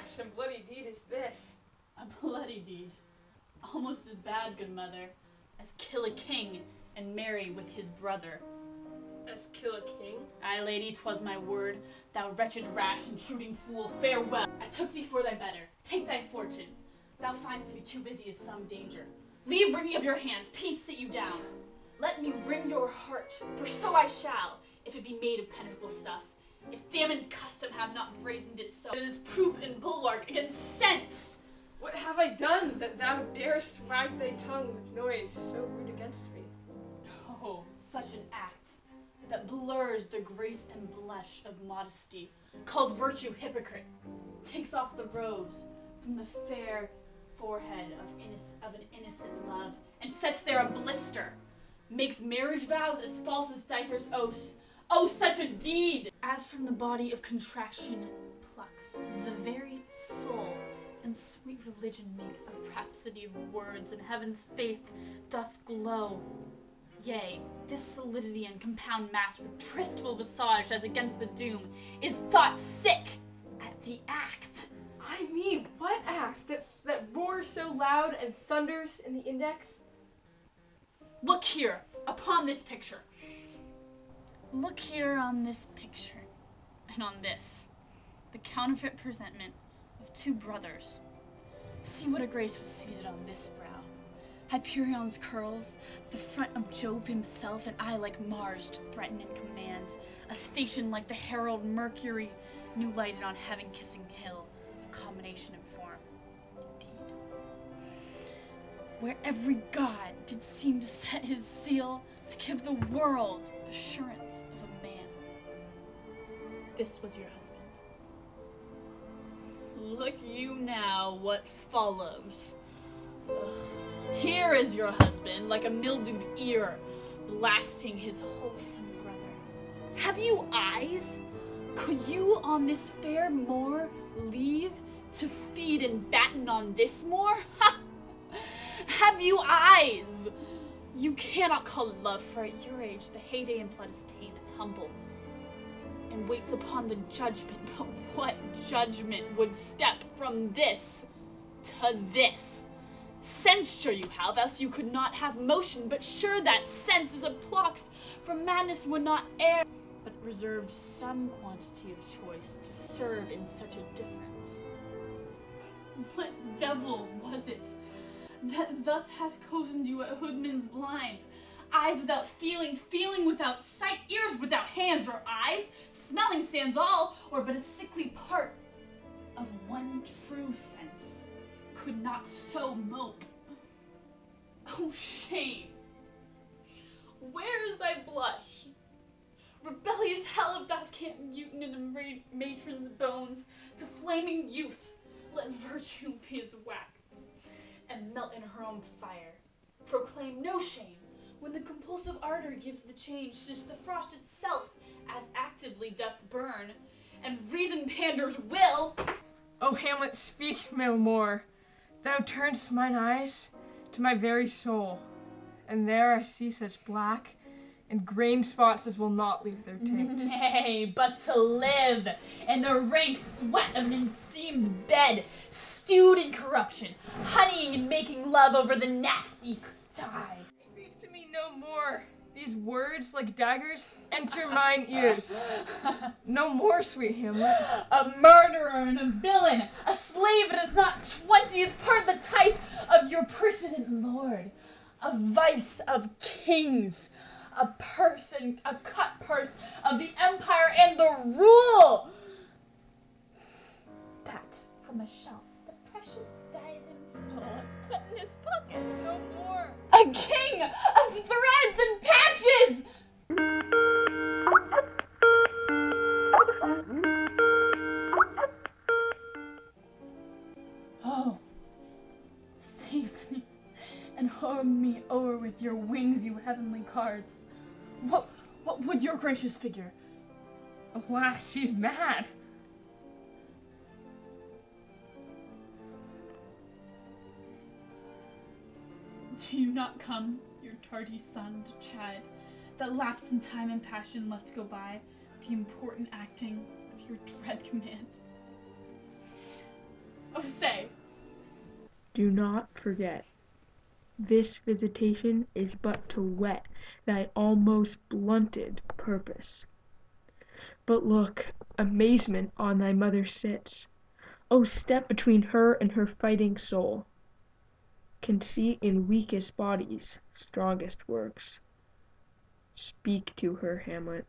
rash and bloody deed is this? A bloody deed. Almost as bad, good mother, as kill a king and marry with his brother. As kill a king? Aye, lady, 'twas my word. Thou wretched, rash, intruding fool, farewell. I took thee for thy better. Take thy fortune. Thou find'st to be too busy is some danger. Leave wringing of your hands, peace sit you down. Let me wring your heart, for so I shall, if it be made of penetrable stuff. If damned custom have not brazened it so, it is proof and bulwark against sense. What have I done that thou darest wag thy tongue with noise so rude against me? Oh, such an act that blurs the grace and blush of modesty, calls virtue hypocrite, takes off the rose from the fair forehead of an innocent love, and sets there a blister, makes marriage vows as false as Dyther's oaths. Oh, such a deed! As from the body of contraction plucks the very soul, and sweet religion makes a rhapsody of words, and heaven's faith doth glow. Yea, this solidity and compound mass with tristful visage as against the doom is thought sick at the act. I mean, what act that roars so loud and thunders in the index? Look here, upon this picture. Look here on this picture, and on this, the counterfeit presentment of two brothers. See what a grace was seated on this brow. Hyperion's curls, the front of Jove himself, and I like Mars to threaten and command, a station like the herald Mercury, new lighted on heaven-kissing hill, a combination in form, indeed. Where every god did seem to set his seal to give the world assurance of a man. This was your husband. Look you now what follows. Ugh. Here is your husband, like a mildewed ear, blasting his wholesome brother. Have you eyes? Could you on this fair moor leave to feed and batten on this moor? Ha! Have you eyes? You cannot call love, for at your age the heyday in blood is tame, it's humble, and waits upon the judgment. But what judgment would step from this to this? Sense sure you have, else you could not have motion, but sure that sense is aploxed, for madness would not err, but reserved some quantity of choice to serve in such a difference. What devil was it that thus hath cozened you at hoodman's blind? Eyes without feeling, feeling without sight, ears without hands or eyes, smelling sans all, or but a sickly part of one true sense, could not so mope. Oh, shame! Where is thy blush? Rebellious hell, if thou canst mutiny in a matron's bones, to flaming youth, let virtue be as wax, and melt in her own fire. Proclaim no shame, when the compulsive ardor gives the change, since the frost itself as actively doth burn, and reason panders will. O Hamlet, speak no more. Thou turn'st mine eyes to my very soul, and there I see such black and grain spots as will not leave their tint. Nay, but to live in the rank sweat of an enseamed bed, stewed in corruption, honeying and making love over the nasty sty. Speak to me no more. These words, like daggers, enter mine ears. No more, sweet Hamlet. A murderer and a villain, a slave that is not 20th part the type of your precedent lord, a vice of kings, a person, a cut purse of the empire and the rule. Pat from a shelf the precious diadem stole and put in his pocket. No more. A king of threads and patches! Oh, save me and hurl me o'er with your wings, you heavenly cards. What would your gracious figure? Alas, she's mad. Do you not come, your tardy son, to chide that lapse in time and passion lets go by the important acting of your dread command? Oh, say. Do not forget, this visitation is but to whet thy almost blunted purpose. But look, amazement on thy mother sits. O step between her and her fighting soul. Conceit in weakest bodies strongest works. Speak to her, Hamlet.